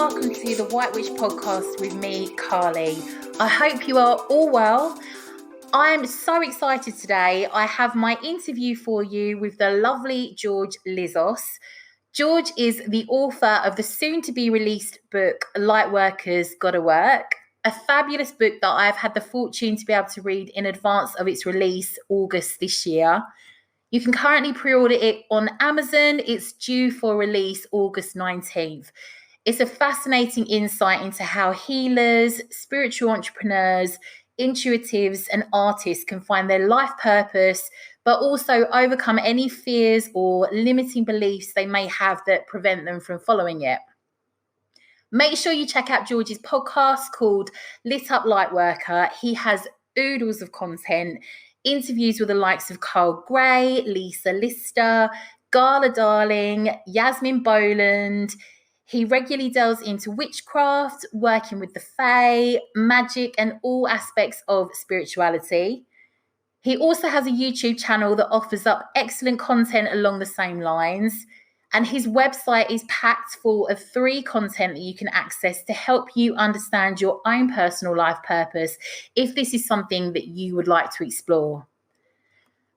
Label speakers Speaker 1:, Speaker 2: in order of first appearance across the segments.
Speaker 1: welcome to the White Witch podcast with me, Carly. I hope you are all well. I'm so excited today. I have my interview for you with the lovely George Lizos. George is the author of the soon-to-be-released book, Lightworkers Gotta Work, a fabulous book that I've had the fortune to be able to read in advance of its release August this year. You can currently pre-order it on Amazon. It's due for release August 19th. It's a fascinating insight into how healers, spiritual entrepreneurs, intuitives, and artists can find their life purpose, but also overcome any fears or limiting beliefs they may have that prevent them from following it. Make sure you check out George's podcast called Lit Up Lightworker. He has oodles of content, interviews with the likes of Carl Gray, Lisa Lister, Gala Darling, Yasmin Boland. He regularly delves into witchcraft, working with the fae, magic, and all aspects of spirituality. He also has a YouTube channel that offers up excellent content along the same lines. And his website is packed full of free content that you can access to help you understand your own personal life purpose if this is something that you would like to explore.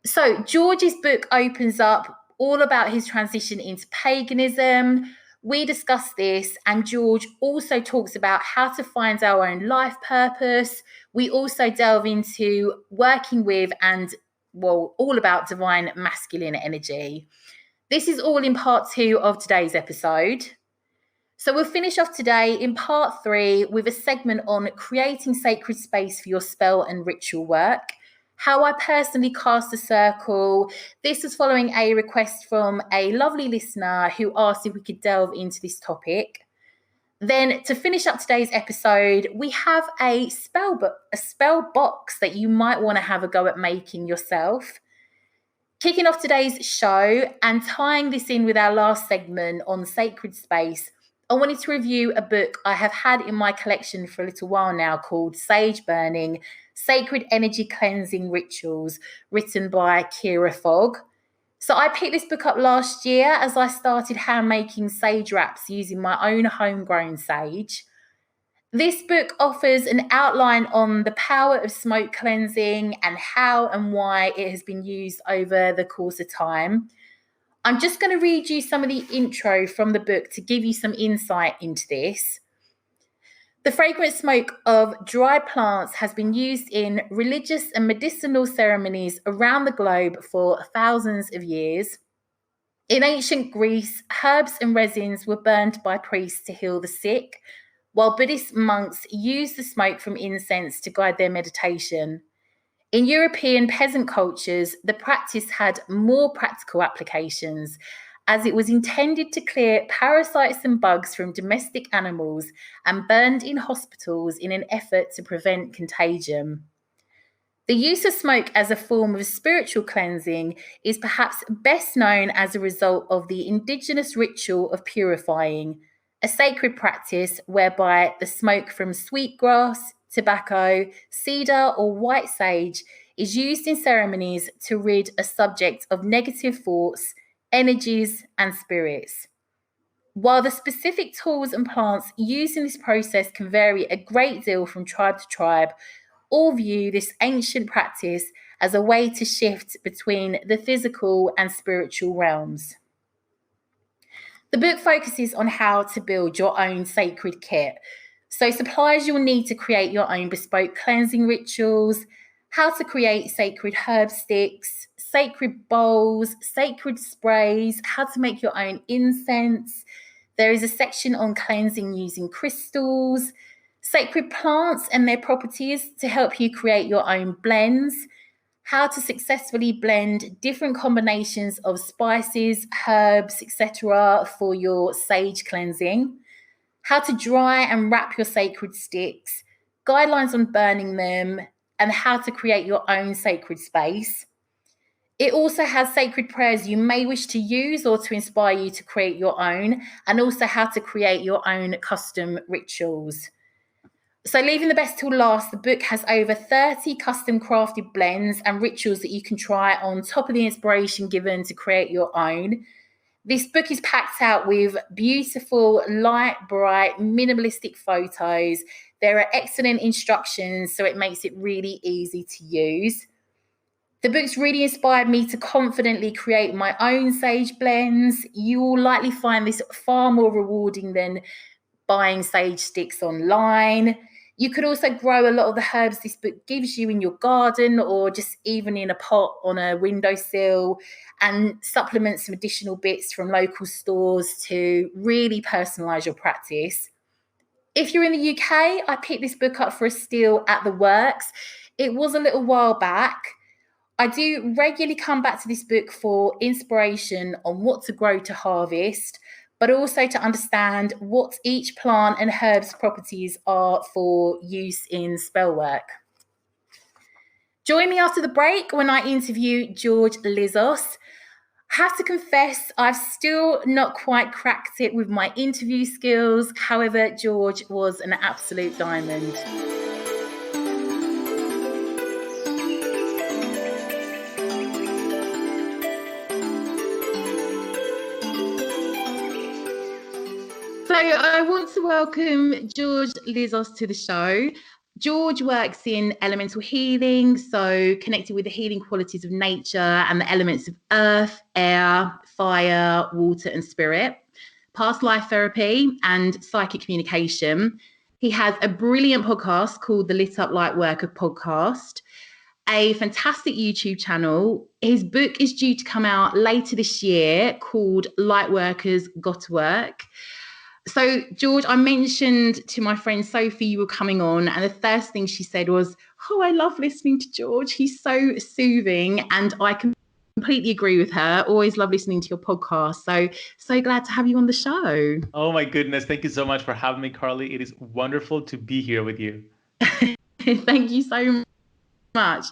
Speaker 1: So George's book opens up all about his transition into paganism. We discuss this, and George also talks about how to find our own life purpose. We also delve into working with and, all about divine masculine energy. This is all in part 2 of today's episode. So we'll finish off today in part 3 with a segment on creating sacred space for your spell and ritual work, how I personally cast a circle. This was following a request from a lovely listener who asked if we could delve into this topic. Then to finish up today's episode, we have a spell box that you might want to have a go at making yourself. Kicking off today's show and tying this in with our last segment on sacred space, I wanted to review a book I have had in my collection for a little while now called Sage Burning, Sacred Energy Cleansing Rituals, written by Kira Fogg. So I picked this book up last year as I started hand making sage wraps using my own homegrown sage. This book offers an outline on the power of smoke cleansing and how and why it has been used over the course of time. I'm just going to read you some of the intro from the book to give you some insight into this. The fragrant smoke of dry plants has been used in religious and medicinal ceremonies around the globe for thousands of years. In ancient Greece, herbs and resins were burned by priests to heal the sick, while Buddhist monks used the smoke from incense to guide their meditation. In European peasant cultures, the practice had more practical applications, as it was intended to clear parasites and bugs from domestic animals and burned in hospitals in an effort to prevent contagion. The use of smoke as a form of spiritual cleansing is perhaps best known as a result of the indigenous ritual of purifying, a sacred practice whereby the smoke from sweetgrass, tobacco, cedar, or white sage is used in ceremonies to rid a subject of negative thoughts, energies, and spirits. While the specific tools and plants used in this process can vary a great deal from tribe to tribe, all view this ancient practice as a way to shift between the physical and spiritual realms. The book focuses on how to build your own sacred kit. So supplies you'll need to create your own bespoke cleansing rituals, how to create sacred herb sticks, sacred bowls, sacred sprays, how to make your own incense. There is a section on cleansing using crystals, sacred plants and their properties to help you create your own blends, how to successfully blend different combinations of spices, herbs, etc. for your sage cleansing, how to dry and wrap your sacred sticks, guidelines on burning them, and how to create your own sacred space. It also has sacred prayers you may wish to use or to inspire you to create your own, and also how to create your own custom rituals. So leaving the best till last, the book has over 30 custom crafted blends and rituals that you can try on top of the inspiration given to create your own. This book is packed out with beautiful, light, bright, minimalistic photos. There are excellent instructions, so it makes it really easy to use. The book's really inspired me to confidently create my own sage blends. You will likely find this far more rewarding than buying sage sticks online. You could also grow a lot of the herbs this book gives you in your garden or just even in a pot on a windowsill, and supplement some additional bits from local stores to really personalise your practice. If you're in the UK, I picked this book up for a steal at the Works. It was a little while back. I do regularly come back to this book for inspiration on what to grow to harvest, but also to understand what each plant and herb's properties are for use in spell work. Join me after the break when I interview George Lizos. Have to confess, I've still not quite cracked it with my interview skills. However, George was an absolute diamond. So I want to welcome George Lizos to the show. George works in elemental healing, so connected with the healing qualities of nature and the elements of earth, air, fire, water, and spirit, past life therapy, and psychic communication. He has a brilliant podcast called the Lit Up Lightworker podcast, a fantastic YouTube channel. His book is due to come out later this year called Lightworkers Got to Work. So, George, I mentioned to my friend Sophie you were coming on, and the first thing she said was, "Oh, I love listening to George. He's so soothing." And I completely agree with her. Always love listening to your podcast. So glad to have you on the show.
Speaker 2: Oh, my goodness. Thank you so much for having me, Carly. It is wonderful to be here with you.
Speaker 1: Thank you so much.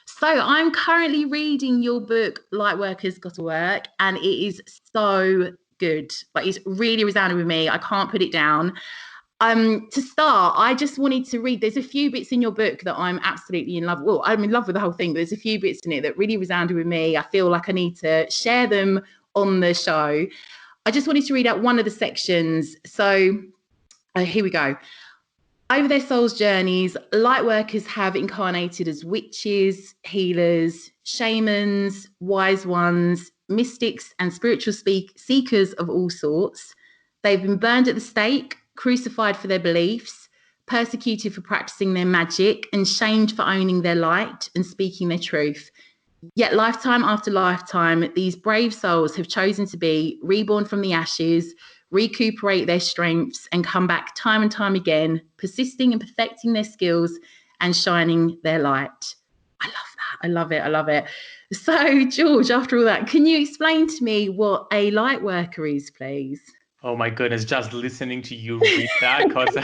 Speaker 1: So I'm currently reading your book, Lightworkers Got to Work, and it is so good. Like, it's really resounded with me. I can't put it down. To start, I just wanted to read, there's a few bits in your book that I'm absolutely in love with. Well, I'm in love with the whole thing, but there's a few bits in it that really resounded with me. I feel like I need to share them on the show. I just wanted to read out one of the sections. So here we go. Over their soul's journeys, lightworkers have incarnated as witches, healers, shamans, wise ones, mystics, and spiritual seekers of all sorts. They've been burned at the stake, crucified for their beliefs, persecuted for practicing their magic, and shamed for owning their light and speaking their truth. Yet lifetime after lifetime, these brave souls have chosen to be reborn from the ashes, recuperate their strengths, and come back time and time again, persisting and perfecting their skills and shining their light. I love that. I love it. I love it. So, George, after all that, can you explain to me what a light worker is, please?
Speaker 2: Oh my goodness, just listening to you read that, because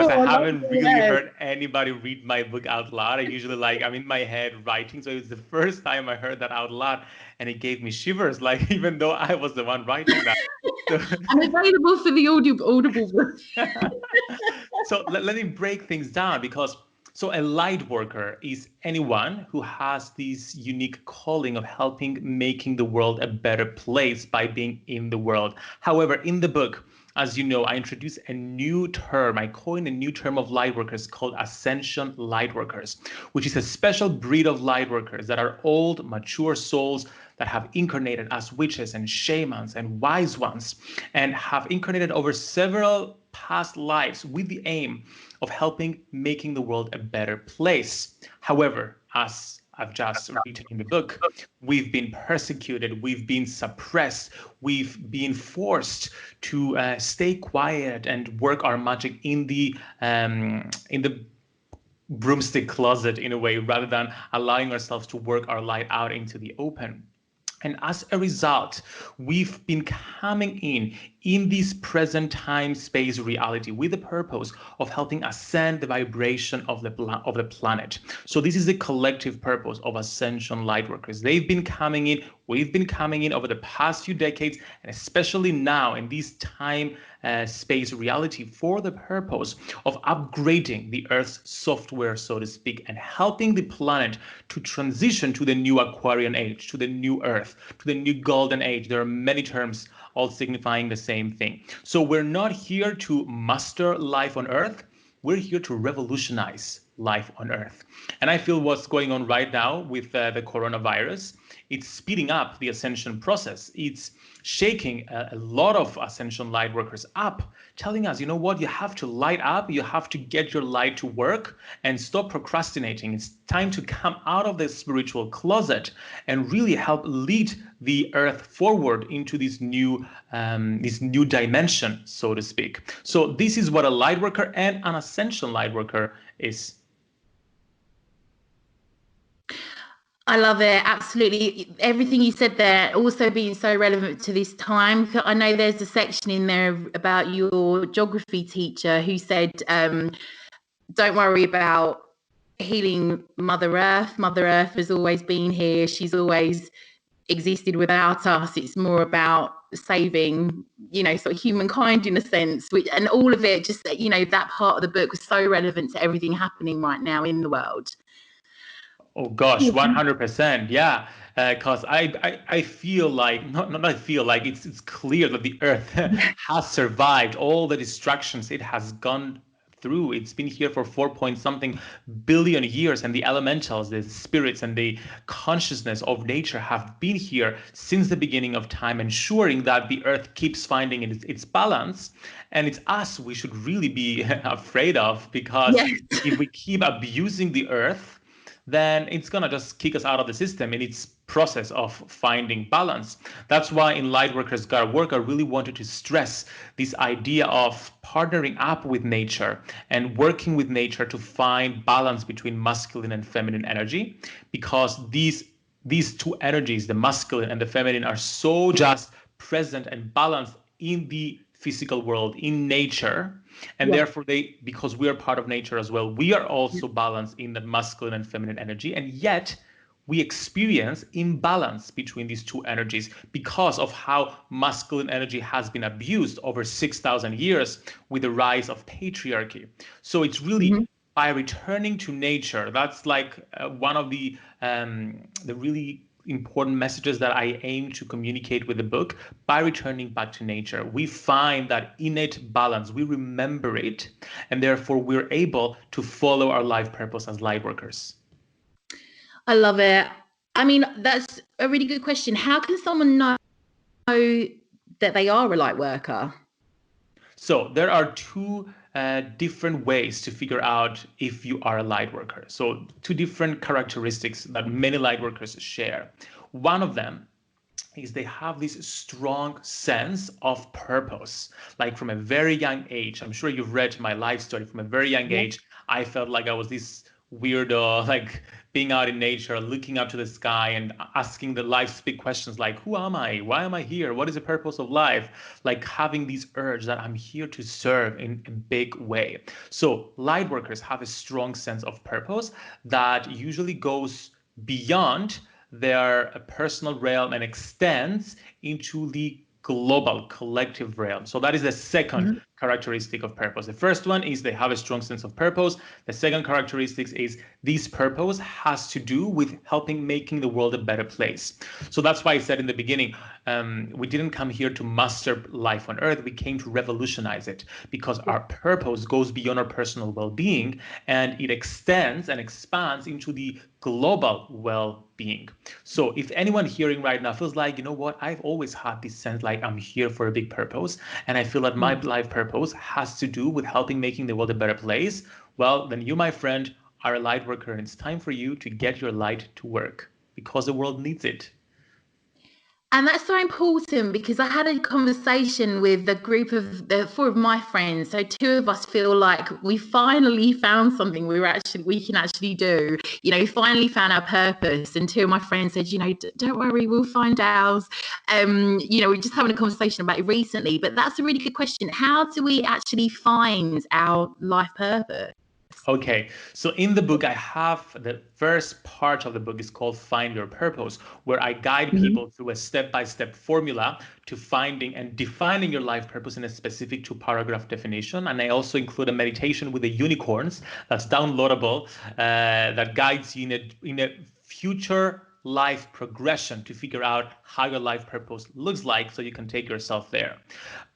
Speaker 2: I haven't really heard anybody read my book out loud. I usually I'm in my head writing, so it was the first time I heard that out loud, and it gave me shivers, like, even though I was the one writing that. So,
Speaker 1: I'm available for the audible book.
Speaker 2: So let me break things down, because so a light worker is anyone who has this unique calling of helping making the world a better place by being in the world. However, in the book, as you know, I introduced a new term. I coined a new term of light workers called Ascension Lightworkers, which is a special breed of light workers that are old, mature souls that have incarnated as witches and shamans and wise ones, and have incarnated over several past lives with the aim of helping making the world a better place. However, as I've just written in the book, we've been persecuted, we've been suppressed, we've been forced to stay quiet and work our magic in the broomstick closet, in a way, rather than allowing ourselves to work our light out into the open. And as a result, we've been coming in this present time space reality with the purpose of helping ascend the vibration of the planet. So this is the collective purpose of Ascension Lightworkers. They've been coming in, we've been coming in over the past few decades, and especially now in this time space reality for the purpose of upgrading the Earth's software, so to speak, and helping the planet to transition to the new Aquarian age, to the new Earth, to the new golden age. There are many terms all signifying the same thing. So we're not here to master life on Earth. We're here to revolutionize life on Earth. And I feel what's going on right now with the coronavirus, it's speeding up the ascension process. It's shaking a lot of Ascension Lightworkers up, telling us, you know what, you have to light up, you have to get your light to work and stop procrastinating. It's time to come out of the spiritual closet and really help lead the Earth forward into this new dimension, so to speak. So this is what a Lightworker and an Ascension Lightworker is.
Speaker 1: I love it. Absolutely. Everything you said there also being so relevant to this time. I know there's a section in there about your geography teacher who said, don't worry about healing Mother Earth. Mother Earth has always been here. She's always existed without us. It's more about saving, sort of humankind in a sense, and all of it, just, that part of the book was so relevant to everything happening right now in the world.
Speaker 2: Oh gosh, 100%. Yeah. Because I feel like, not I feel like, it's clear that the Earth has survived all the destructions it has gone through. It's been here for 4-point-something billion years, and the elementals, the spirits, and the consciousness of nature have been here since the beginning of time, ensuring that the Earth keeps finding its balance. And it's us we should really be afraid of, because if we keep abusing the Earth, then it's going to just kick us out of the system in its process of finding balance. That's why in Lightworkers Gotta Work, I really wanted to stress this idea of partnering up with nature and working with nature to find balance between masculine and feminine energy, because these two energies, the masculine and the feminine, are so just present and balanced in the physical world, in nature. And therefore, because we are part of nature as well, we are also balanced in the masculine and feminine energy. And yet we experience imbalance between these two energies because of how masculine energy has been abused over 6,000 years with the rise of patriarchy. So it's really by returning to nature, that's like one of the really important messages that I aim to communicate with the book. By returning back to nature, we find that innate balance, we remember it, and therefore we're able to follow our life purpose as Lightworkers.
Speaker 1: I love it. I mean, that's a really good question. How can someone know that they are a Lightworker?
Speaker 2: So there are two different ways to figure out if you are a Lightworker. So two different characteristics that many Lightworkers share. One of them is they have this strong sense of purpose. Like from a very young age, I'm sure you've read my life story. From a very young age, I felt like I was this weirdo, like being out in nature, looking up to the sky and asking the life's big questions like, who am I? Why am I here? What is the purpose of life? Like having this urge that I'm here to serve in a big way. So Lightworkers have a strong sense of purpose that usually goes beyond their personal realm and extends into the global collective realm. So that is the second characteristic of purpose. The first one is they have a strong sense of purpose. The second characteristic is this purpose has to do with helping making the world a better place. So that's why I said in the beginning, we didn't come here to master life on Earth. We came to revolutionize it, because our purpose goes beyond our personal well-being, and it extends and expands into the global well-being. So if anyone hearing right now feels like, you know what, I've always had this sense like I'm here for a big purpose, and I feel that my life purpose has to do with helping making the world a better place, well, then you, my friend, are a Lightworker, and it's time for you to get your light to work, because the world needs it.
Speaker 1: And that's so important, because I had a conversation with a group of the 4 of my friends. So 2 of us feel like we finally found something we can actually do. We finally found our purpose. And 2 of my friends said, don't worry, we'll find ours. We're just having a conversation about it recently. But that's a really good question. How do we actually find our life purpose?
Speaker 2: Okay, so in the book, I have the first part of the book is called Find Your Purpose, where I guide people through a step-by-step formula to finding and defining your life purpose in a specific 2-paragraph definition. And I also include a meditation with the unicorns that's downloadable, that guides you in a future life progression to figure out how your life purpose looks like so you can take yourself there.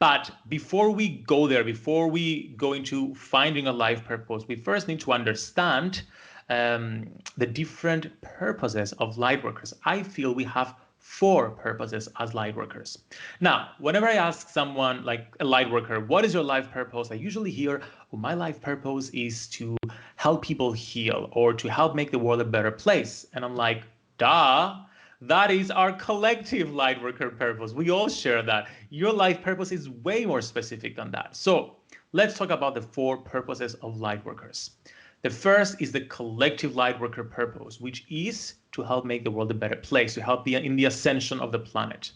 Speaker 2: But before we go there, before we go into finding a life purpose, we first need to understand the different purposes of lightworkers. I feel we have 4 purposes as lightworkers. Now, whenever I ask someone like a lightworker, what is your life purpose? I usually hear, oh, my life purpose is to help people heal or to help make the world a better place. And I'm like, duh. That is our collective lightworker purpose. We all share that. Your life purpose is way more specific than that. So let's talk about the 4 purposes of lightworkers. The first is the collective lightworker purpose, which is to help make the world a better place, to help in the ascension of the planet.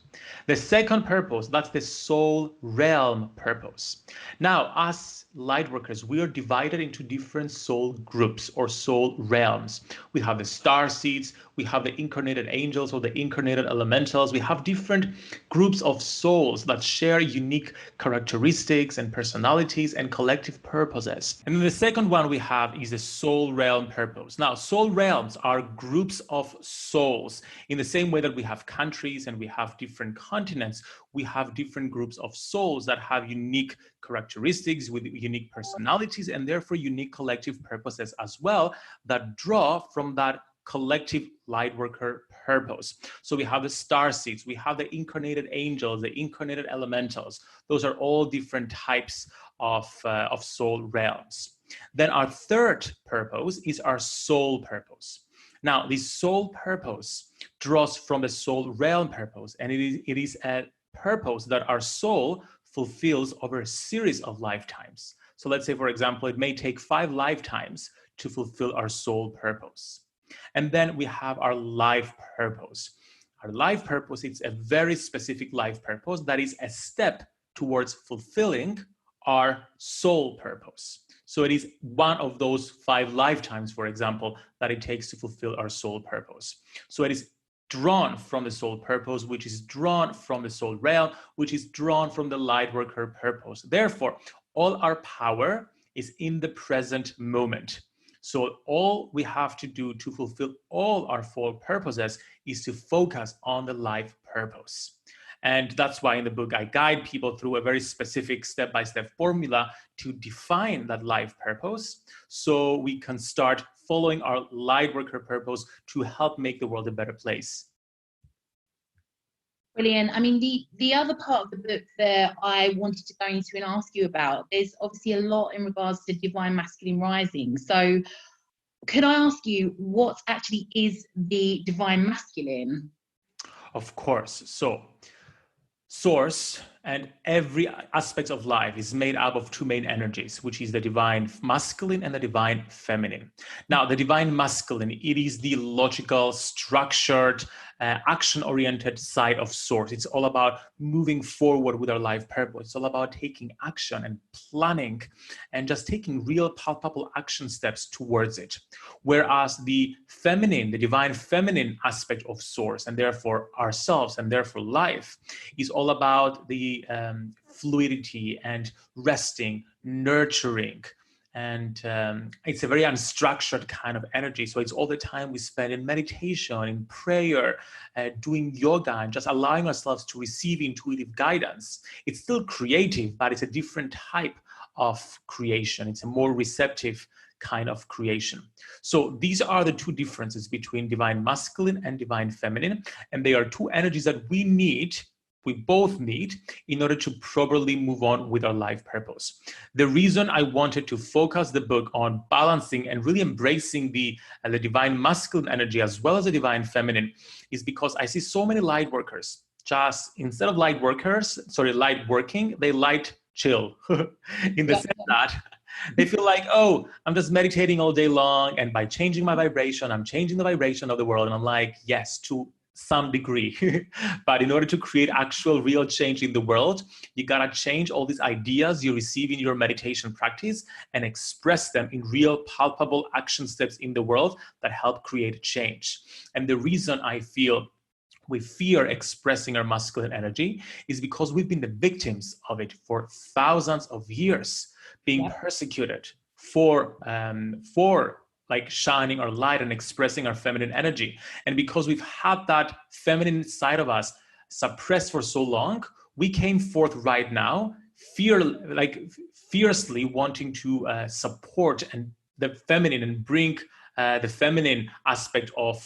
Speaker 2: The second purpose, that's the soul realm purpose. Now, as lightworkers, we are divided into different soul groups or soul realms. We have the star seeds, we have the incarnated angels or the incarnated elementals. We have different groups of souls that share unique characteristics and personalities and collective purposes. And then the second one we have is the soul realm purpose. Now, soul realms are groups of souls. In the same way that we have countries and we have different continents, we have different groups of souls that have unique characteristics with unique personalities and therefore unique collective purposes as well that draw from that collective lightworker purpose. So we have the star seeds, we have the incarnated angels, the incarnated elementals. Those are all different types of soul realms. Then our third purpose is our soul purpose. Now, this soul purpose draws from the soul realm purpose, and it is a purpose that our soul fulfills over a series of lifetimes. So let's say, for example, it may take 5 lifetimes to fulfill our soul purpose. And then we have our life purpose. Our life purpose, it's a very specific life purpose that is a step towards fulfilling our soul purpose. So it is one of those 5 lifetimes, for example, that it takes to fulfill our soul purpose. So it is drawn from the soul purpose, which is drawn from the soul realm, which is drawn from the lightworker purpose. Therefore, all our power is in the present moment. So all we have to do to fulfill all our 4 purposes is to focus on the life purpose. And that's why in the book, I guide people through a very specific step-by-step formula to define that life purpose so we can start following our lightworker purpose to help make the world a better place.
Speaker 1: Brilliant. I mean, the other part of the book that I wanted to go into and ask you about, there's obviously a lot in regards to divine masculine rising. So could I ask you what actually is the divine masculine?
Speaker 2: Of course. So source and every aspect of life is made up of 2 main energies, which is the divine masculine and the divine feminine. Now, the divine masculine, it is the logical, structured, action-oriented side of source. It's all about moving forward with our life purpose. It's all about taking action and planning and just taking real palpable action steps towards it. Whereas the feminine, the divine feminine aspect of source, and therefore ourselves, and therefore life, is all about the fluidity and resting, nurturing, and it's a very unstructured kind of energy. So it's all the time we spend in meditation, in prayer, doing yoga, and just allowing ourselves to receive intuitive guidance. It's still creative, but it's a different type of creation. It's a more receptive kind of creation. So these are the 2 differences between divine masculine and divine feminine, and they are 2 energies that we both need in order to properly move on with our life purpose. The reason I wanted to focus the book on balancing and really embracing the divine masculine energy as well as the divine feminine is because I see so many light workers, just instead of light working, they light chill in the sense that they feel like, oh, I'm just meditating all day long, and by changing my vibration, I'm changing the vibration of the world. And I'm like, yes, to some degree. But in order to create actual real change in the world, you gotta change all these ideas you receive in your meditation practice and express them in real palpable action steps in the world that help create change. And the reason I feel we fear expressing our masculine energy is because we've been the victims of it for thousands of years, being persecuted for like shining our light and expressing our feminine energy. And because we've had that feminine side of us suppressed for so long, we came forth right now, fiercely wanting to support and the feminine and bring the feminine aspect of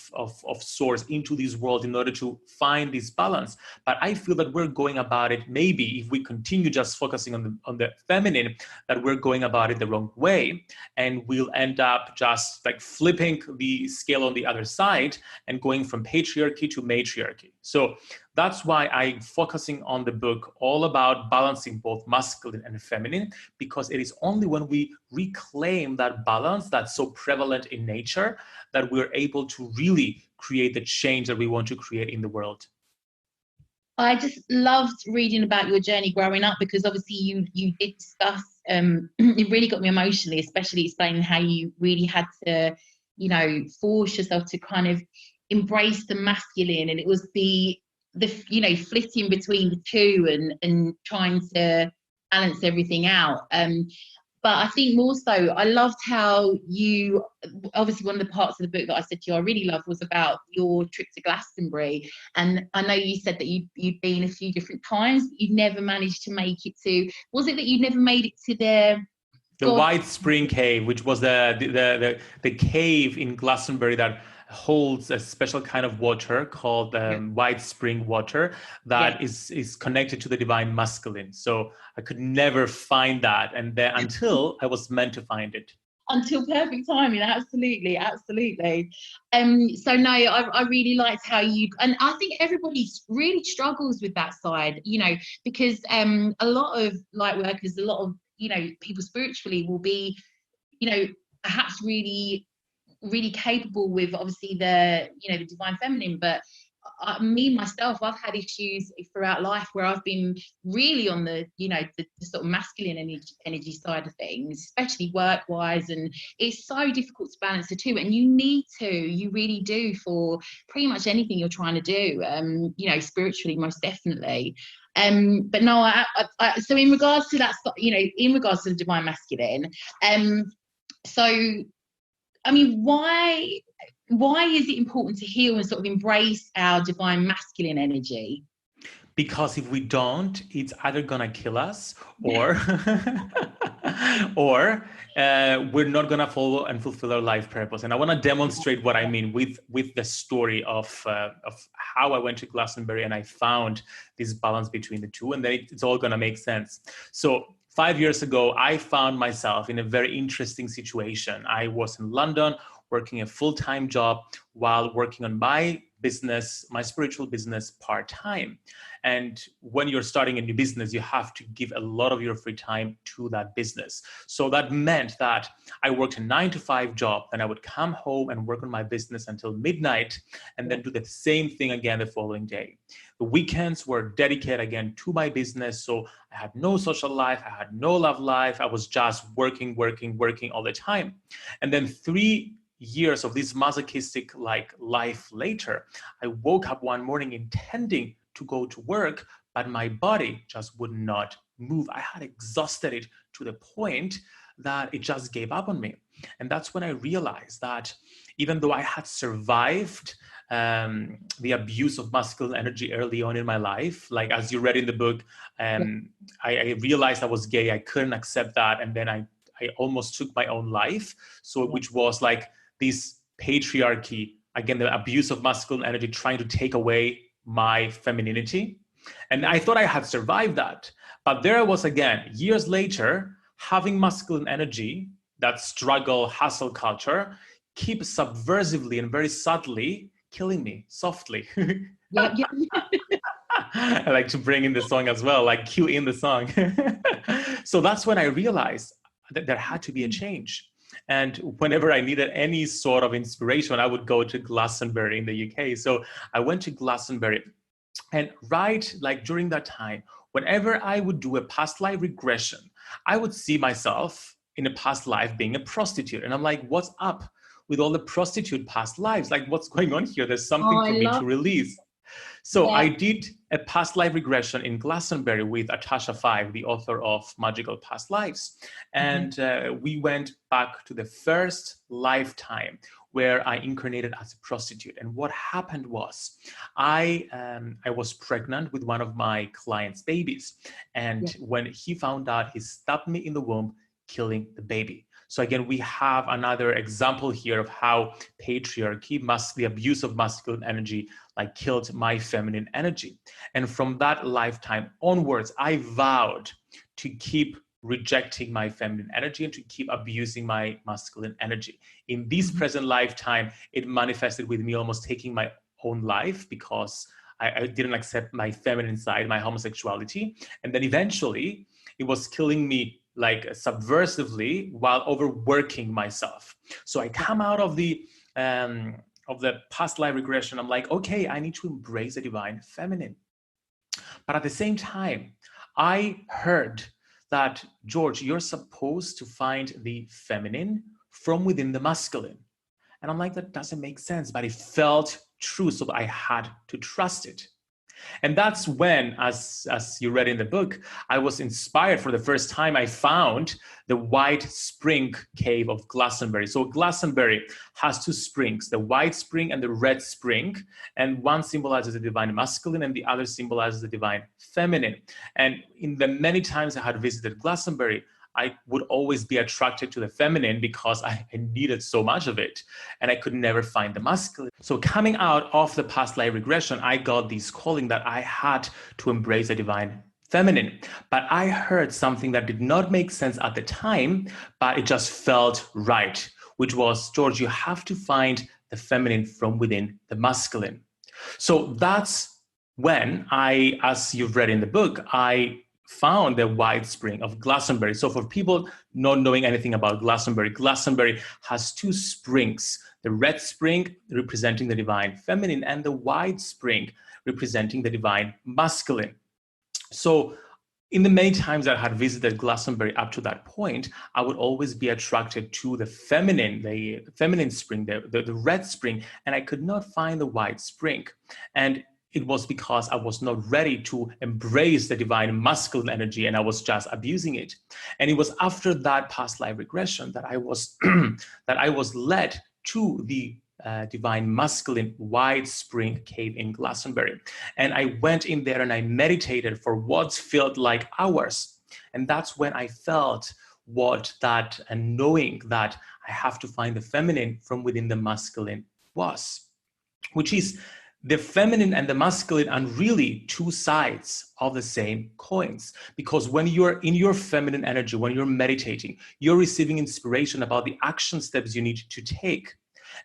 Speaker 2: source into this world in order to find this balance. But I feel that we're going about it, maybe if we continue just focusing on the feminine, that we're going about it the wrong way, and we'll end up just like flipping the scale on the other side and going from patriarchy to matriarchy. So that's why I'm focusing on the book all about balancing both masculine and feminine, because it is only when we reclaim that balance that's so prevalent in nature that we're able to really create the change that we want to create in the world.
Speaker 3: I just loved reading about your journey growing up, because obviously you did discuss, it really got me emotionally, especially explaining how you really had to, force yourself to kind of embrace the masculine, and it was the flitting between the two and trying to balance everything out. But I think more so, I loved how you, obviously one of the parts of the book that I said to you I really loved was about your trip to Glastonbury. And I know you said that you'd been a few different times, but you'd never managed to make it to, was it that you'd never made it to
Speaker 2: the White Spring Cave, which was the cave in Glastonbury that holds a special kind of water called white spring water that is connected to the divine masculine. So I could never find that, and then until I was meant to find it.
Speaker 3: Until perfect timing, absolutely. So no, I really liked how you, and I think everybody really struggles with that side, because a lot of light workers, a lot of people spiritually will be, perhaps really capable with obviously the the divine feminine, but me myself, I've had issues throughout life where I've been really on the the sort of masculine energy side of things, especially work wise, and it's so difficult to balance the two, and you really do for pretty much anything you're trying to do, spiritually most definitely. But no, so in regards to that, in regards to the divine masculine, so I mean, why is it important to heal and sort of embrace our divine masculine energy?
Speaker 2: Because if we don't, it's either gonna kill us, or or we're not gonna follow and fulfill our life purpose. And I want to demonstrate what I mean with the story of how I went to Glastonbury and I found this balance between the two, and then it's all gonna make sense. So 5 years ago, I found myself in a very interesting situation. I was in London working a full-time job while working on my business, my spiritual business, part-time. And when you're starting a new business, you have to give a lot of your free time to that business. So that meant that I worked a 9-to-5 job, and I would come home and work on my business until midnight, and then do the same thing again the following day. The weekends were dedicated again to my business. So I had no social life. I had no love life. I was just working all the time. And then 3 years of this masochistic like life later, I woke up one morning intending to go to work, but my body just would not move. I had exhausted it to the point that it just gave up on me. And that's when I realized that even though I had survived the abuse of masculine energy early on in my life, like as you read in the book, I realized I was gay. I couldn't accept that. And then I almost took my own life. So which was like this patriarchy, again, the abuse of masculine energy trying to take away my femininity. And I thought I had survived that. But there I was again, years later, having masculine energy, that struggle, hustle culture, keep subversively and very subtly killing me softly. I like to bring in the song as well, like cue in the song. So that's when I realized that there had to be a change. And whenever I needed any sort of inspiration, I would go to Glastonbury in the UK. So I went to Glastonbury, and right like during that time, whenever I would do a past life regression, I would see myself in a past life being a prostitute. And I'm like, what's up with all the prostitute past lives? Like, what's going on here? There's something for me to release. So I did a past life regression in Glastonbury with Atasha Five, the author of Magical Past Lives. And we went back to the first lifetime where I incarnated as a prostitute. And what happened was I was pregnant with one of my client's babies. And when he found out, he stabbed me in the womb, killing the baby. So again, we have another example here of how patriarchy, the abuse of masculine energy, like killed my feminine energy. And from that lifetime onwards, I vowed to keep rejecting my feminine energy and to keep abusing my masculine energy. In this present lifetime, it manifested with me almost taking my own life because I didn't accept my feminine side, my homosexuality. And then eventually it was killing me like subversively while overworking myself. So I come out of the past life regression. I'm like, okay, I need to embrace the divine feminine. But at the same time, I heard that, George, you're supposed to find the feminine from within the masculine. And I'm like, that doesn't make sense, but it felt true, so I had to trust it. And that's when, as you read in the book, I was inspired. For the first time, I found the White Spring Cave of Glastonbury. So Glastonbury has two springs, the White Spring and the Red Spring. And one symbolizes the divine masculine and the other symbolizes the divine feminine. And in the many times I had visited Glastonbury, I would always be attracted to the feminine because I needed so much of it and I could never find the masculine. So coming out of the past life regression, I got this calling that I had to embrace the divine feminine. But I heard something that did not make sense at the time, but it just felt right, which was, George, you have to find the feminine from within the masculine. So that's when I, as you've read in the book, I found the White Spring of Glastonbury. So for people not knowing anything about Glastonbury, Glastonbury has two springs, the Red Spring representing the divine feminine and the White Spring representing the divine masculine. So in the many times that I had visited Glastonbury up to that point, I would always be attracted to the feminine spring, the Red Spring, and I could not find the White Spring. And it was because I was not ready to embrace the divine masculine energy and I was just abusing it. And it was after that past life regression that I was led to the divine masculine White Spring Cave in Glastonbury. And I went in there and I meditated for what felt like hours. And that's when I felt and knowing that I have to find the feminine from within the masculine was, which is the feminine and the masculine are really two sides of the same coins. Because when you're in your feminine energy, when you're meditating, you're receiving inspiration about the action steps you need to take.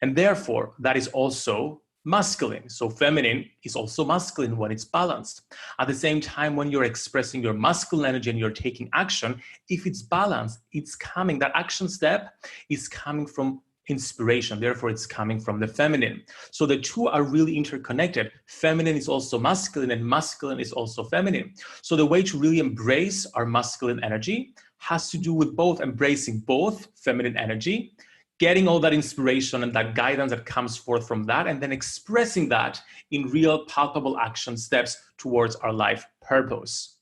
Speaker 2: And therefore, that is also masculine. So feminine is also masculine when it's balanced. At the same time, when you're expressing your masculine energy and you're taking action, if it's balanced, that action step is coming from inspiration, therefore it's coming from the feminine. So the two are really interconnected. Feminine is also masculine and masculine is also feminine. So the way to really embrace our masculine energy has to do with both embracing both feminine energy, getting all that inspiration and that guidance that comes forth from that, and then expressing that in real palpable action steps towards our life purpose.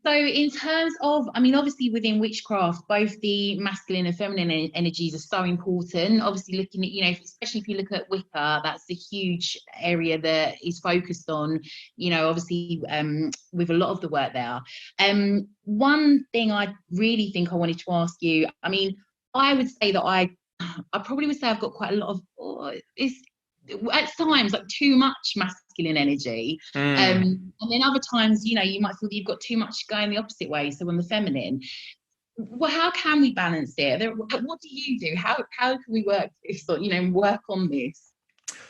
Speaker 3: So in terms of, I mean, obviously within witchcraft, both the masculine and feminine energies are so important. Obviously looking at, especially if you look at Wicca, that's a huge area that is focused on, obviously with a lot of the work there. One thing I really think I wanted to ask you, I mean, I would say that I probably would say I've got quite a lot of, at times like too much masculine energy, and then other times you might feel that you've got too much going the opposite way, so on the feminine. Well, how can we balance it? What do you do? How can we work this, or work on this?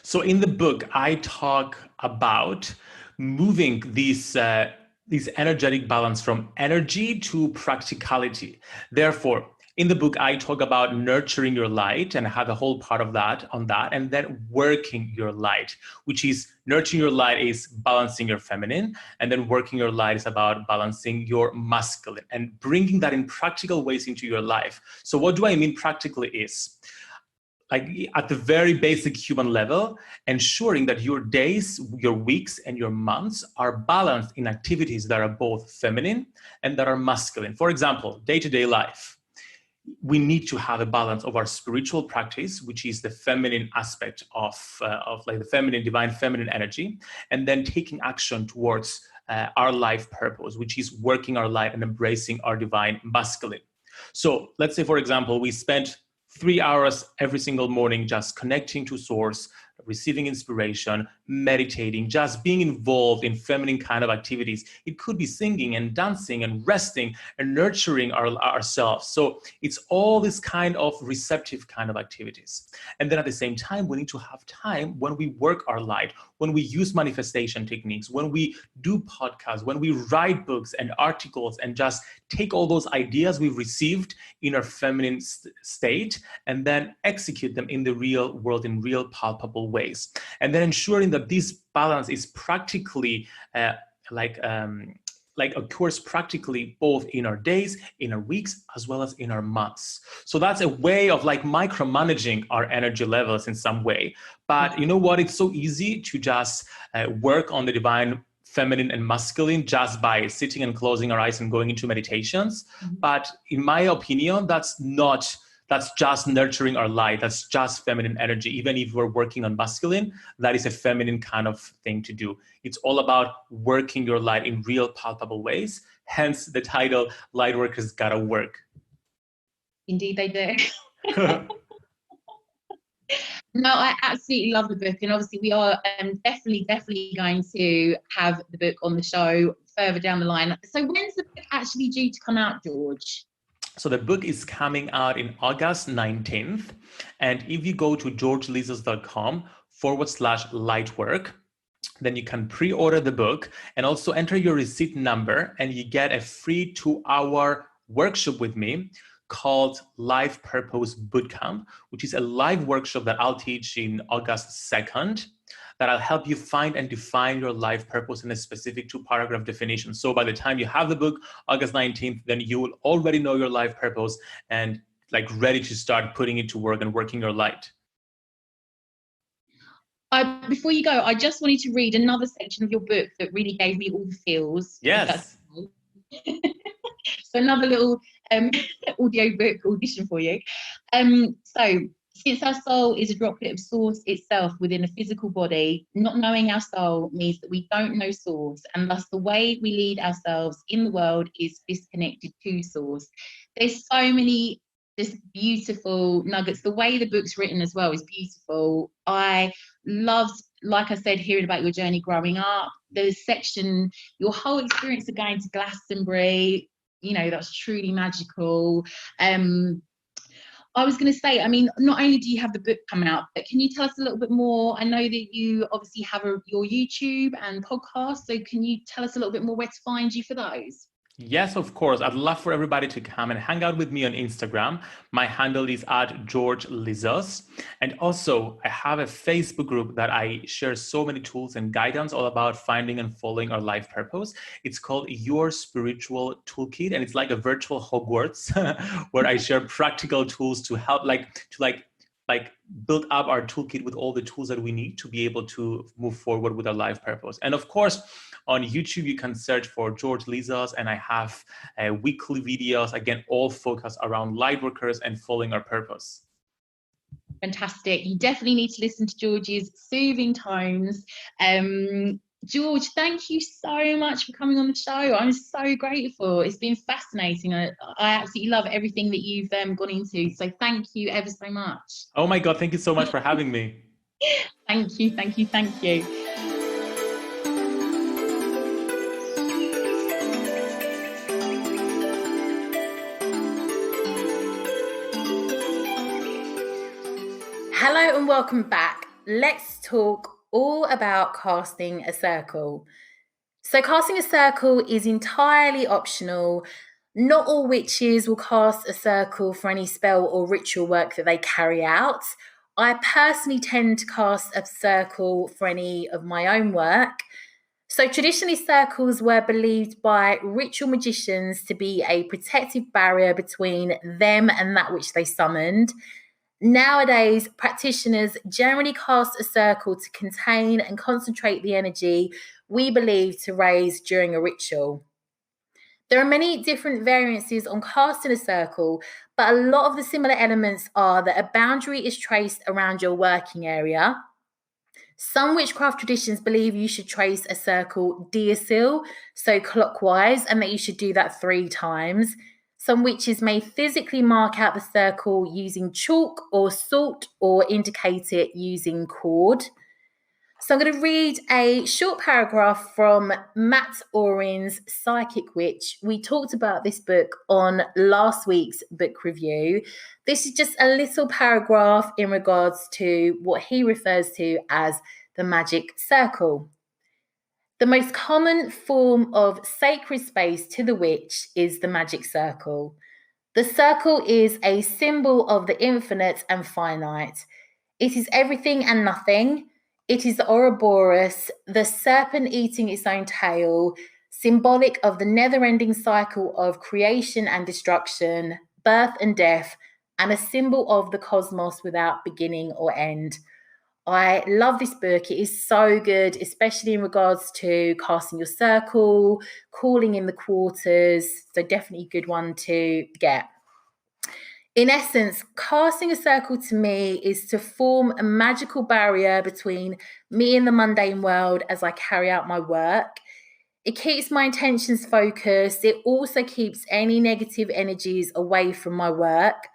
Speaker 2: So in the book I talk about moving this energetic balance from energy to practicality. Therefore, In the book, I talk about nurturing your light and have a whole part of that on that, and then working your light, which is nurturing your light is balancing your feminine, and then working your light is about balancing your masculine and bringing that in practical ways into your life. So what do I mean practically is, like at the very basic human level, ensuring that your days, your weeks, and your months are balanced in activities that are both feminine and that are masculine. For example, day-to-day life. We need to have a balance of our spiritual practice, which is the feminine aspect of like the feminine, divine feminine energy, and then taking action towards our life purpose, which is working our light and embracing our divine masculine. So let's say, for example, we spent 3 hours every single morning just connecting to source, receiving inspiration, meditating, just being involved in feminine kind of activities. It could be singing and dancing and resting and nurturing ourselves. So it's all this kind of receptive kind of activities. And then at the same time, we need to have time when we work our light, when we use manifestation techniques, when we do podcasts, when we write books and articles and just take all those ideas we've received in our feminine state and then execute them in the real world in real palpable ways. And then ensuring that this balance is practically occurs practically both in our days, in our weeks, as well as in our months. So that's a way of like micromanaging our energy levels in some way. But you know what? It's so easy to just work on the divine feminine and masculine just by sitting and closing our eyes and going into meditations. Mm-hmm. But in my opinion, that's just nurturing our light. That's just feminine energy. Even if we're working on masculine, that is a feminine kind of thing to do. It's all about working your light in real palpable ways. Hence the title, Lightworkers Gotta Work.
Speaker 3: Indeed they do. No, I absolutely love the book. And obviously we are definitely going to have the book on the show further down the line. So when's the book actually due to come out, George?
Speaker 2: So the book is coming out in August 19th. And if you go to georgelizos.com/lightwork, then you can pre-order the book and also enter your receipt number and you get a free 2-hour workshop with me called Life Purpose Bootcamp, which is a live workshop that I'll teach in August 2nd. That I'll help you find and define your life purpose in a specific 2-paragraph definition. So by the time you have the book, August 19th, then you will already know your life purpose and like ready to start putting it to work and working your light.
Speaker 3: Before you go, I just wanted to read another section of your book that really gave me all the feels.
Speaker 2: Yes.
Speaker 3: So another little audio book audition for you. So, since our soul is a droplet of source itself within a physical body, not knowing our soul means that we don't know source, and thus the way we lead ourselves in the world is disconnected to source. There's so many just beautiful nuggets. The way the book's written as well is beautiful. I loved, like I said, hearing about your journey growing up. The section, your whole experience of going to Glastonbury, you know, that's truly magical. I was going to say, I mean, not only do you have the book come out, but can you tell us a little bit more? I know that you obviously have your YouTube and podcast, so can you tell us a little bit more where to find you for those?
Speaker 2: Yes, of course. I'd love for everybody to come and hang out with me on Instagram. My handle is @George Lizos. And also, I have a Facebook group that I share so many tools and guidance all about finding and following our life purpose. It's called Your Spiritual Toolkit, and it's like a virtual Hogwarts where I share practical tools to help, build up our toolkit with all the tools that we need to be able to move forward with our life purpose. And of course, on YouTube, you can search for George Lizos, and I have weekly videos, again, all focused around lightworkers and following our purpose.
Speaker 3: Fantastic. You definitely need to listen to George's soothing tones. George, thank you so much for coming on the show. I'm so grateful. It's been fascinating. I absolutely love everything that you've gone into. So thank you ever so much.
Speaker 2: Oh my God, thank you so much for having me.
Speaker 3: Thank you.
Speaker 1: Hello and welcome back. Let's talk all about casting a circle. So casting a circle is entirely optional. Not all witches will cast a circle for any spell or ritual work that they carry out. I personally tend to cast a circle for any of my own work. So traditionally, circles were believed by ritual magicians to be a protective barrier between them and that which they summoned. Nowadays, practitioners generally cast a circle to contain and concentrate the energy we believe to raise during a ritual. There are many different variances on casting a circle, but a lot of the similar elements are that a boundary is traced around your working area. Some witchcraft traditions believe you should trace a circle diasil, so clockwise, and that you should do that 3 times. Some witches may physically mark out the circle using chalk or salt or indicate it using cord. So I'm going to read a short paragraph from Matt Oren's Psychic Witch. We talked about this book on last week's book review. This is just a little paragraph in regards to what he refers to as the Magick Circle. The most common form of sacred space to the witch is the Magick Circle. The circle is a symbol of the infinite and finite. It is everything and nothing. It is the Ouroboros, the serpent eating its own tail, symbolic of the never-ending cycle of creation and destruction, birth and death, and a symbol of the cosmos without beginning or end. I love this book. It is so good, especially in regards to casting your circle, calling in the quarters. So definitely a good one to get. In essence, casting a circle to me is to form a magical barrier between me and the mundane world as I carry out my work. It keeps my intentions focused. It also keeps any negative energies away from my work.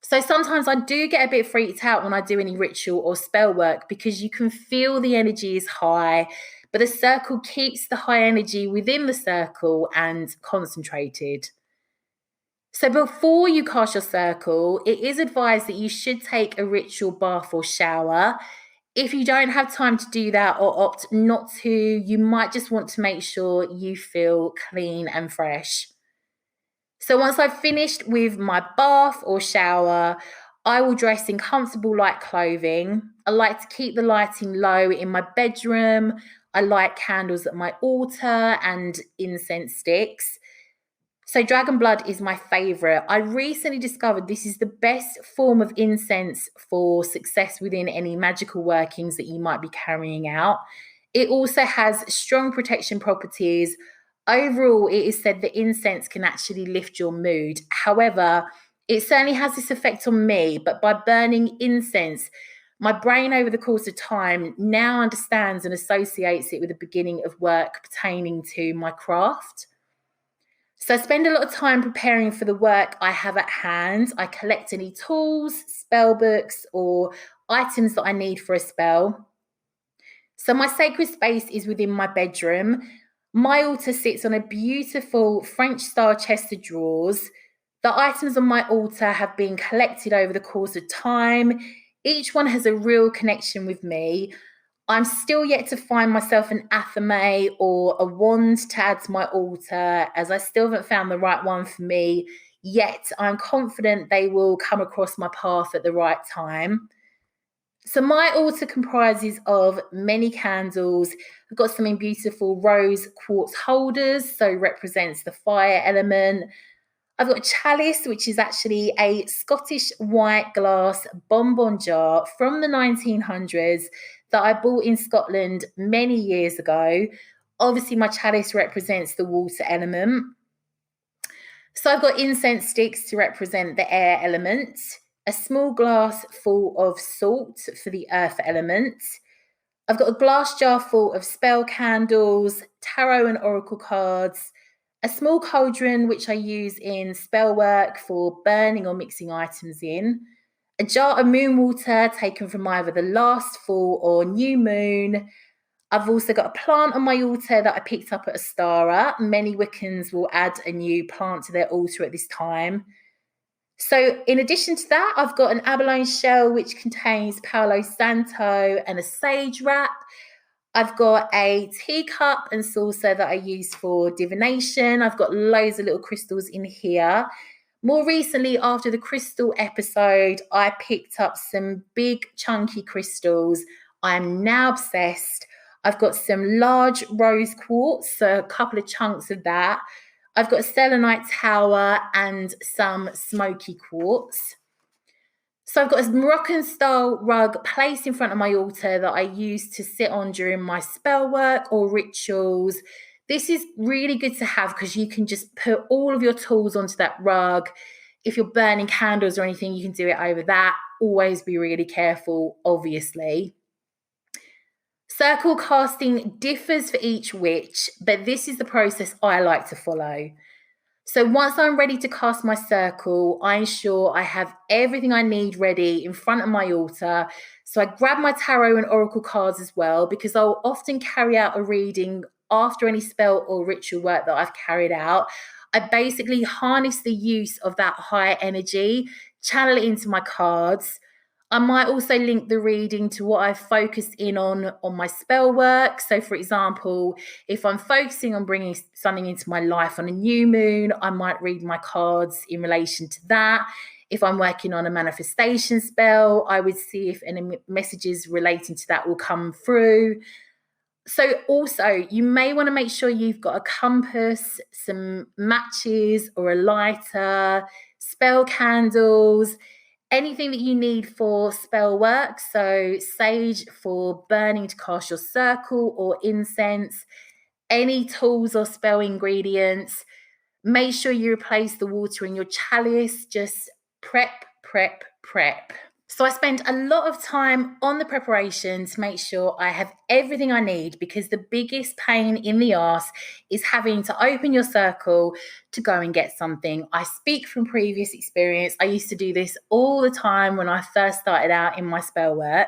Speaker 1: So sometimes I do get a bit freaked out when I do any ritual or spell work because you can feel the energy is high, but the circle keeps the high energy within the circle and concentrated. So before you cast your circle, it is advised that you should take a ritual bath or shower. If you don't have time to do that or opt not to, you might just want to make sure you feel clean and fresh. So once I've finished with my bath or shower, I will dress in comfortable light clothing. I like to keep the lighting low in my bedroom. I light candles at my altar and incense sticks. So dragon blood is my favorite. I recently discovered this is the best form of incense for success within any magical workings that you might be carrying out. It also has strong protection properties. Overall, it is said that incense can actually lift your mood. However, it certainly has this effect on me, but by burning incense, my brain over the course of time now understands and associates it with the beginning of work pertaining to my craft. So I spend a lot of time preparing for the work I have at hand. I collect any tools, spell books, or items that I need for a spell. So my sacred space is within my bedroom. My altar sits on a beautiful French-style chest of drawers. The items on my altar have been collected over the course of time. Each one has a real connection with me. I'm still yet to find myself an athame or a wand to add to my altar, as I still haven't found the right one for me, yet I'm confident they will come across my path at the right time. So my altar comprises of many candles. I've got some in beautiful rose quartz holders, so represents the fire element. I've got a chalice, which is actually a Scottish white glass bonbon jar from the 1900s that I bought in Scotland many years ago. Obviously, my chalice represents the water element. So I've got incense sticks to represent the air element, a small glass full of salt for the earth element. I've got a glass jar full of spell candles, tarot and oracle cards, a small cauldron which I use in spell work for burning or mixing items in, a jar of moon water taken from either the last full or new moon. I've also got a plant on my altar that I picked up at Astara. Many Wiccans will add a new plant to their altar at this time. So in addition to that, I've got an abalone shell which contains Palo Santo and a sage wrap. I've got a teacup and saucer that I use for divination. I've got loads of little crystals in here. More recently, after the crystal episode, I picked up some big chunky crystals. I'm now obsessed. I've got some large rose quartz, so a couple of chunks of that. I've got a selenite tower and some smoky quartz. So I've got a Moroccan style rug placed in front of my altar that I use to sit on during my spell work or rituals. This is really good to have because you can just put all of your tools onto that rug. If you're burning candles or anything, you can do it over that. Always be really careful, obviously. Circle casting differs for each witch, but this is the process I like to follow. So once I'm ready to cast my circle, I ensure I have everything I need ready in front of my altar. So I grab my tarot and oracle cards as well, because I'll often carry out a reading after any spell or ritual work that I've carried out. I basically harness the use of that high energy, channel it into my cards. I might also link the reading to what I've focused in on my spell work. So, for example, if I'm focusing on bringing something into my life on a new moon, I might read my cards in relation to that. If I'm working on a manifestation spell, I would see if any messages relating to that will come through. So also, you may want to make sure you've got a compass, some matches or a lighter, spell candles, anything that you need for spell work. So sage for burning to cast your circle or incense, any tools or spell ingredients. Make sure you replace the water in your chalice. Just prep. So I spend a lot of time on the preparation to make sure I have everything I need, because the biggest pain in the arse is having to open your circle to go and get something. I speak from previous experience. I used to do this all the time when I first started out in my spell work.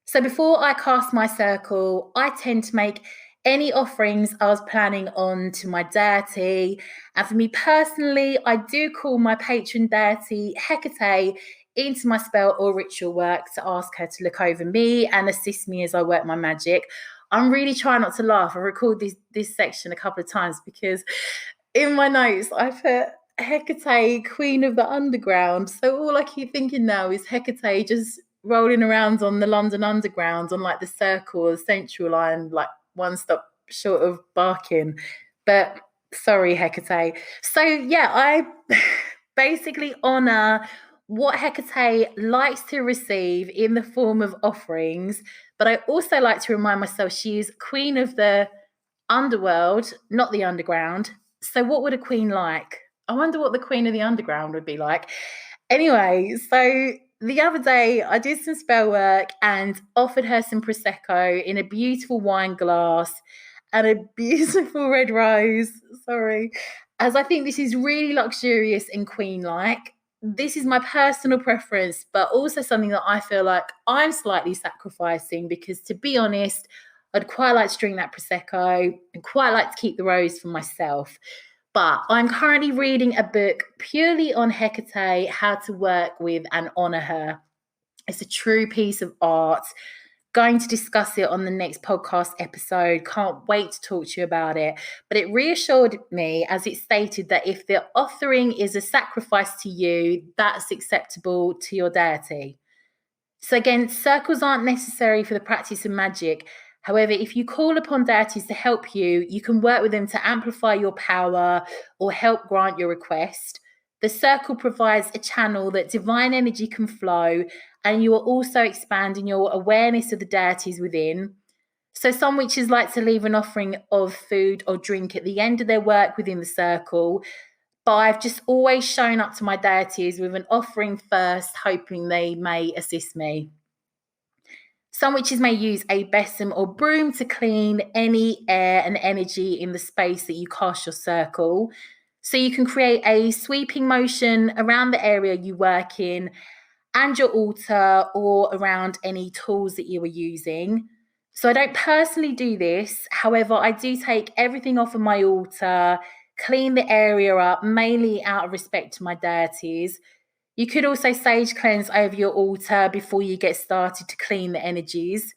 Speaker 1: So before I cast my circle, I tend to make any offerings I was planning on to my deity. And for me personally, I do call my patron deity Hecate into my spell or ritual work to ask her to look over me and assist me as I work my magic. I'm really trying not to laugh. I recorded this section a couple of times because in my notes I put Hecate, Queen of the Underground. So all I keep thinking now is Hecate just rolling around on the London Underground on like the Circle or the Central Line, like one stop short of barking. But sorry, Hecate. So yeah, I basically honor what Hecate likes to receive in the form of offerings, but I also like to remind myself she is queen of the underworld, not the underground. So what would a queen like? I wonder what the queen of the underground would be like. Anyway, so the other day I did some spell work and offered her some Prosecco in a beautiful wine glass and a beautiful red rose. Sorry. As I think this is really luxurious and queen-like. This is my personal preference, but also something that I feel like I'm slightly sacrificing, because to be honest, I'd quite like to drink that Prosecco and quite like to keep the rose for myself. But I'm currently reading a book purely on Hecate, how to work with and honor her. It's a true piece of art. Going to discuss it on the next podcast episode. Can't wait to talk to you about it. But it reassured me, as it stated, that if the offering is a sacrifice to you, that's acceptable to your deity. So again, circles aren't necessary for the practice of magic. However, if you call upon deities to help you, you can work with them to amplify your power or help grant your request. The circle provides a channel that divine energy can flow, and you are also expanding your awareness of the deities within. So some witches like to leave an offering of food or drink at the end of their work within the circle, but I've just always shown up to my deities with an offering first, hoping they may assist me. Some witches may use a besom or broom to clean any air and energy in the space that you cast your circle. So you can create a sweeping motion around the area you work in and your altar, or around any tools that you are using. So I don't personally do this. However, I do take everything off of my altar, clean the area up, mainly out of respect to my deities. You could also sage cleanse over your altar before you get started to clean the energies.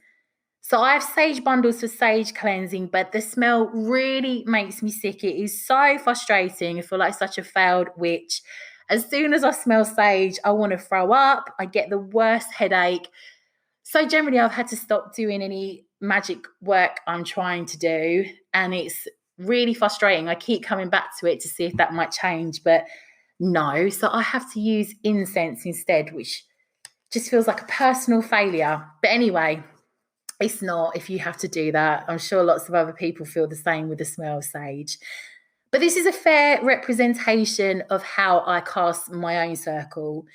Speaker 1: So I have sage bundles for sage cleansing, but the smell really makes me sick. It is so frustrating. I feel like such a failed witch. As soon as I smell sage, I want to throw up. I get the worst headache. So generally, I've had to stop doing any magic work I'm trying to do, and it's really frustrating. I keep coming back to it to see if that might change, but no. So I have to use incense instead, which just feels like a personal failure. But anyway, it's not if you have to do that. I'm sure lots of other people feel the same with the smell of sage. But this is a fair representation of how I cast my own circle.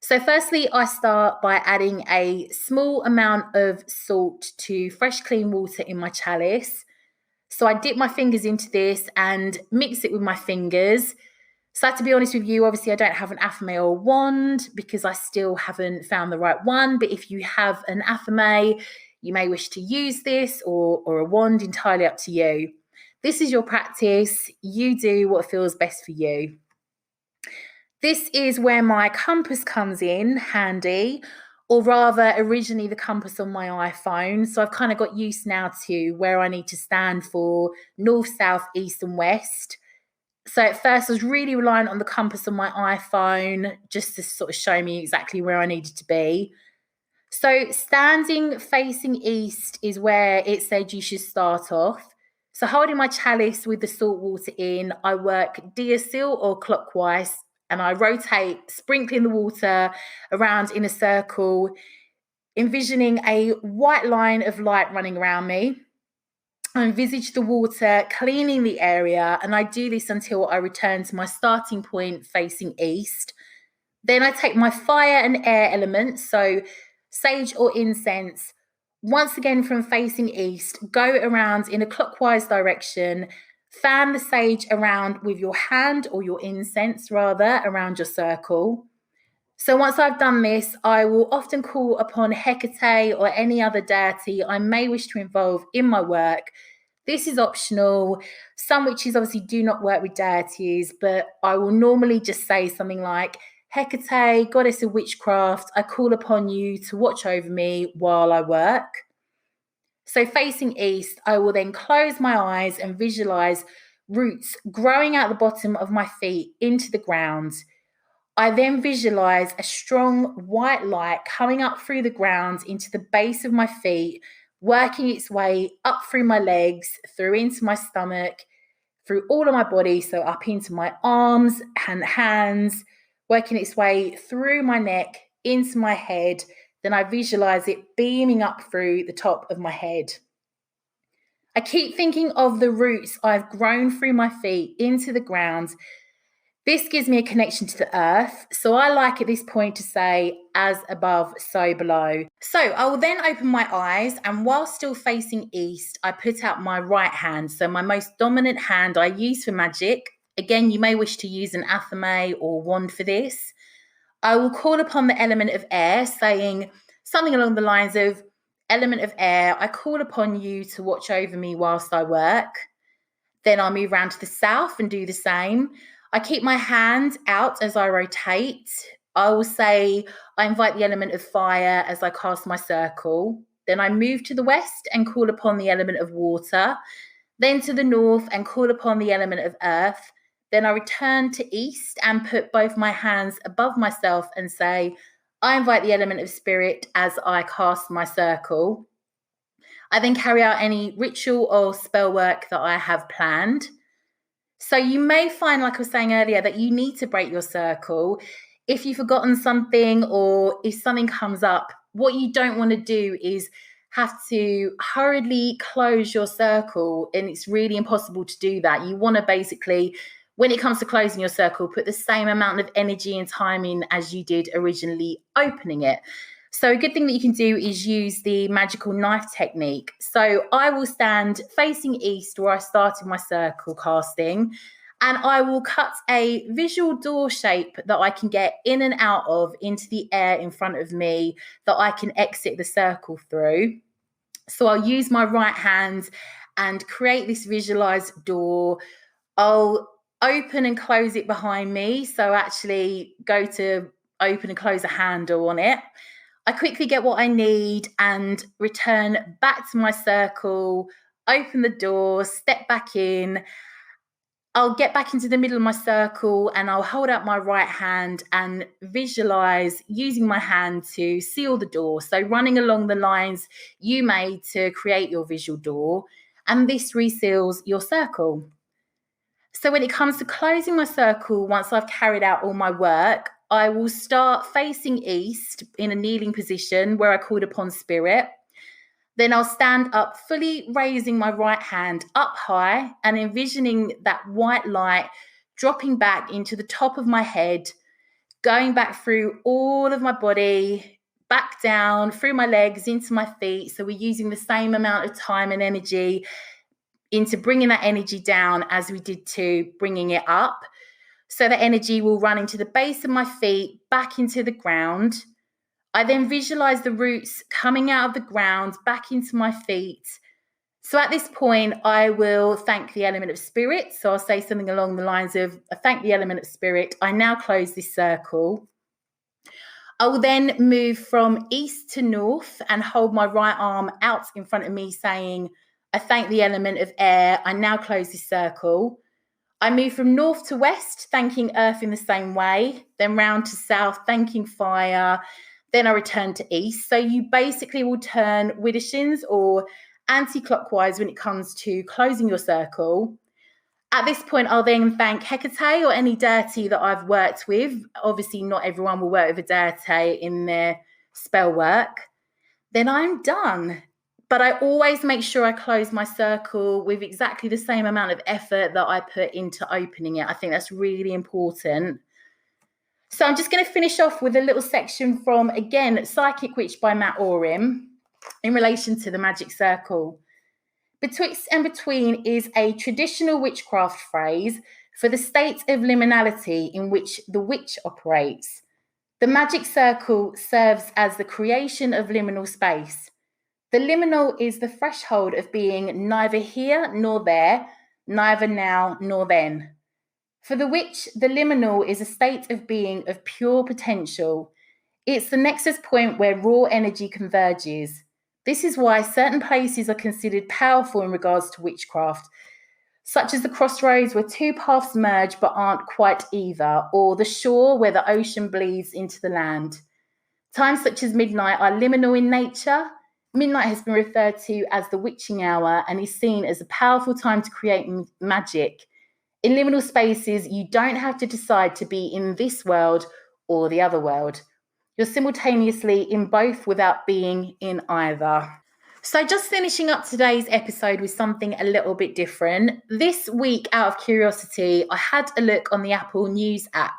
Speaker 1: So firstly, I start by adding a small amount of salt to fresh, clean water in my chalice. So I dip my fingers into this and mix it with my fingers. So to be honest with you, obviously I don't have an athame or wand because I still haven't found the right one. But if you have an athame, you may wish to use this or a wand, entirely up to you. This is your practice. You do what feels best for you. This is where my compass comes in handy, or rather originally the compass on my iPhone. So I've kind of got used now to where I need to stand for north, south, east and west. So at first I was really reliant on the compass on my iPhone just to sort of show me exactly where I needed to be. So standing facing east is where it said you should start off. So holding my chalice with the salt water in, I work diasil or clockwise, and I rotate, sprinkling the water around in a circle, envisioning a white line of light running around me. I envisage the water cleaning the area, and I do this until I return to my starting point facing east. Then I take my fire and air elements, so sage or incense, once again from facing east, go around in a clockwise direction, fan the sage around with your hand, or your incense rather, around your circle. So once I've done this, I will often call upon Hecate or any other deity I may wish to involve in my work. This is optional. Some witches obviously do not work with deities, but I will normally just say something like, Hecate, goddess of witchcraft, I call upon you to watch over me while I work. So facing east, I will then close my eyes and visualize roots growing out the bottom of my feet into the ground. I then visualize a strong white light coming up through the ground into the base of my feet, working its way up through my legs, through into my stomach, through all of my body, so up into my arms and hands, working its way through my neck, into my head. Then I visualize it beaming up through the top of my head. I keep thinking of the roots I've grown through my feet into the ground. This gives me a connection to the earth. So I like at this point to say, as above, so below. So I will then open my eyes, and while still facing east, I put out my right hand. So my most dominant hand I use for magic. Again, you may wish to use an athame or wand for this. I will call upon the element of air, saying something along the lines of, element of air, I call upon you to watch over me whilst I work. Then I'll move around to the south and do the same. I keep my hand out as I rotate. I will say, I invite the element of fire as I cast my circle. Then I move to the west and call upon the element of water. Then to the north and call upon the element of earth. Then I return to east and put both my hands above myself and say, I invite the element of spirit as I cast my circle. I then carry out any ritual or spell work that I have planned. So you may find, like I was saying earlier, that you need to break your circle. If you've forgotten something or if something comes up, what you don't want to do is have to hurriedly close your circle, and it's really impossible to do that. You want to basically, when it comes to closing your circle, put the same amount of energy and time in as you did originally opening it. So a good thing that you can do is use the magical knife technique. So I will stand facing east where I started my circle casting, and I will cut a visual door shape that I can get in and out of into the air in front of me that I can exit the circle through. So I'll use my right hand and create this visualized door. I'll open and close it behind me. So actually go to open and close a handle on it. I quickly get what I need and return back to my circle, open the door, step back in. I'll get back into the middle of my circle and I'll hold out my right hand and visualize using my hand to seal the door. So running along the lines you made to create your visual door, and this reseals your circle. So when it comes to closing my circle, once I've carried out all my work, I will start facing east in a kneeling position where I called upon spirit. Then I'll stand up, fully raising my right hand up high and envisioning that white light dropping back into the top of my head, going back through all of my body, back down, through my legs, into my feet. So we're using the same amount of time and energy into bringing that energy down as we did to bringing it up. So the energy will run into the base of my feet, back into the ground. I then visualize the roots coming out of the ground, back into my feet. So at this point, I will thank the element of spirit. So I'll say something along the lines of, I thank the element of spirit. I now close this circle. I will then move from east to north and hold my right arm out in front of me saying, I thank the element of air. I now close this circle. I move from north to west, thanking earth in the same way, then round to south, thanking fire. Then I return to east. So you basically will turn Widdishins or anti-clockwise when it comes to closing your circle. At this point, I'll then thank Hecate or any deity that I've worked with. Obviously, not everyone will work with a deity in their spell work. Then I'm done. But I always make sure I close my circle with exactly the same amount of effort that I put into opening it. I think that's really important. So I'm just going to finish off with a little section from, again, Psychic Witch by Matt Orim in relation to the Magick Circle. Betwixt and between is a traditional witchcraft phrase for the state of liminality in which the witch operates. The Magick Circle serves as the creation of liminal space. The liminal is the threshold of being neither here nor there, neither now nor then. For the witch, the liminal is a state of being of pure potential. It's the nexus point where raw energy converges. This is why certain places are considered powerful in regards to witchcraft, such as the crossroads where two paths merge but aren't quite either, or the shore where the ocean bleeds into the land. Times such as midnight are liminal in nature. Midnight has been referred to as the witching hour and is seen as a powerful time to create magic. In liminal spaces, you don't have to decide to be in this world or the other world. You're simultaneously in both without being in either. So just finishing up today's episode with something a little bit different. This week, out of curiosity, I had a look on the Apple News app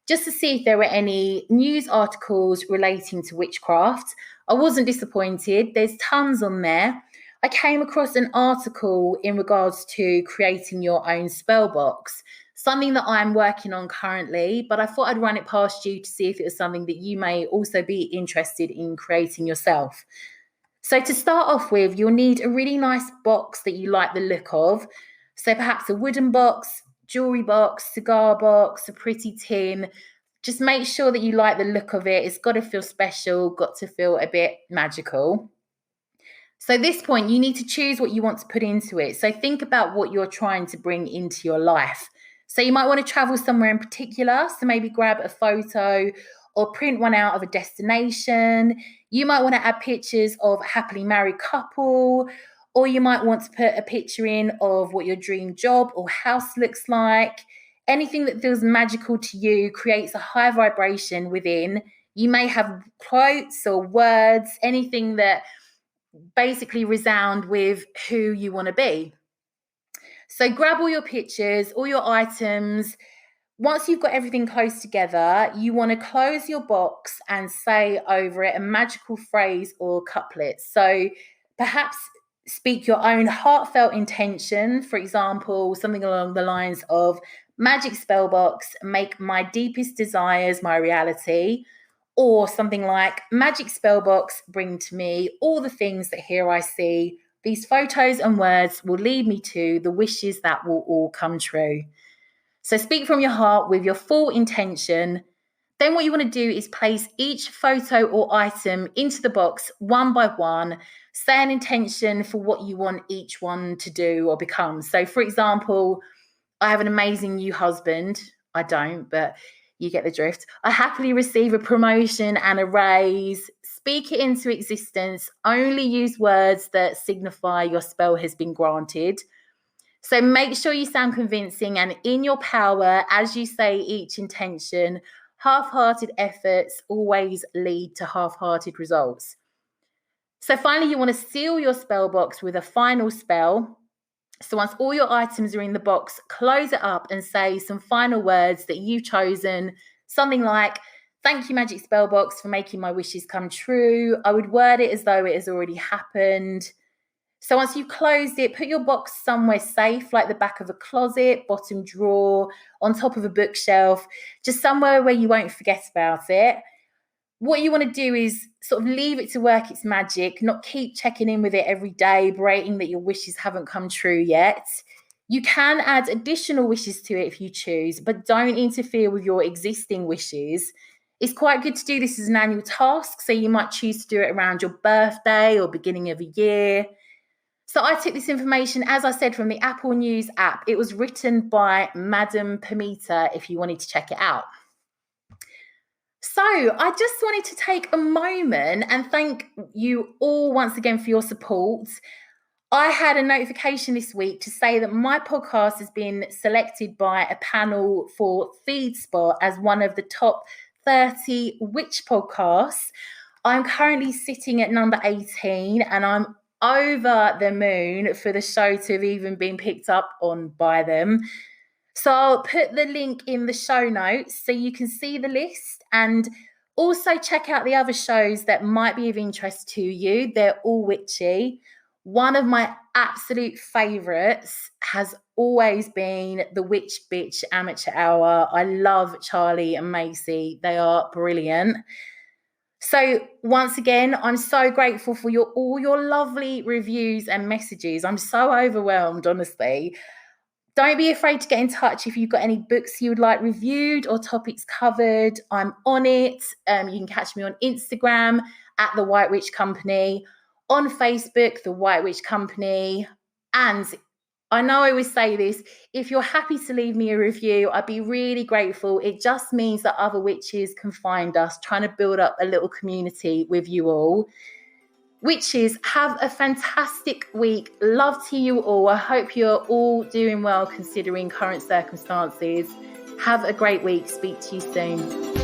Speaker 1: just to see if there were any news articles relating to witchcraft. I wasn't disappointed. There's tons on there. I came across an article in regards to creating your own Spellbox, something that I'm working on currently, but I thought I'd run it past you to see if it was something that you may also be interested in creating yourself. So to start off with, you'll need a really nice box that you like the look of. So perhaps a wooden box, jewelry box, cigar box, a pretty tin. Just make sure that you like the look of it. It's got to feel special, got to feel a bit magical. So at this point, you need to choose what you want to put into it. So think about what you're trying to bring into your life. So you might want to travel somewhere in particular. So maybe grab a photo or print one out of a destination. You might want to add pictures of a happily married couple, or you might want to put a picture in of what your dream job or house looks like. Anything that feels magical to you creates a high vibration within. You may have quotes or words, anything that basically resound with who you want to be. So grab all your pictures, all your items. Once you've got everything close together, you want to close your box and say over it a magical phrase or couplet. So perhaps speak your own heartfelt intention. For example, something along the lines of, Magick Spellbox, make my deepest desires my reality. Or something like, Magick Spellbox, bring to me all the things that here I see. These photos and words will lead me to the wishes that will all come true. So speak from your heart with your full intention. Then what you want to do is place each photo or item into the box one by one. Say an intention for what you want each one to do or become. So, for example, I have an amazing new husband. I don't, but you get the drift. I happily receive a promotion and a raise. Speak it into existence. Only use words that signify your spell has been granted. So make sure you sound convincing and in your power as you say each intention. Half-hearted efforts always lead to half-hearted results. So finally, you want to seal your spell box with a final spell. So once all your items are in the box, close it up and say some final words that you've chosen. Something like, thank you, Magick Spellbox, for making my wishes come true. I would word it as though it has already happened. So once you've closed it, put your box somewhere safe, like the back of a closet, bottom drawer, on top of a bookshelf, just somewhere where you won't forget about it. What you want to do is sort of leave it to work its magic, not keep checking in with it every day, berating that your wishes haven't come true yet. You can add additional wishes to it if you choose, but don't interfere with your existing wishes. It's quite good to do this as an annual task, so you might choose to do it around your birthday or beginning of a year. So I took this information, as I said, from the Apple News app. It was written by Madam Pamita, if you wanted to check it out. So I just wanted to take a moment and thank you all once again for your support. I had a notification this week to say that my podcast has been selected by a panel for FeedSpot as one of the top 30 witch podcasts. I'm currently sitting at number 18 and I'm over the moon for the show to have even been picked up on by them. So I'll put the link in the show notes so you can see the list and also check out the other shows that might be of interest to you. They're all witchy. One of my absolute favourites has always been the Witch Bitch Amateur Hour. I love Charlie and Macy. They are brilliant. So once again, I'm so grateful for all your lovely reviews and messages. I'm so overwhelmed, honestly. Don't be afraid to get in touch if you've got any books you would like reviewed or topics covered. I'm on it. You can catch me on Instagram at The White Witch Company, on Facebook, The White Witch Company. And I know I always say this, if you're happy to leave me a review, I'd be really grateful. It just means that other witches can find us, trying to build up a little community with you all. Witches, have a fantastic week. Love to you all. I hope you're all doing well considering current circumstances. Have a great week. Speak to you soon.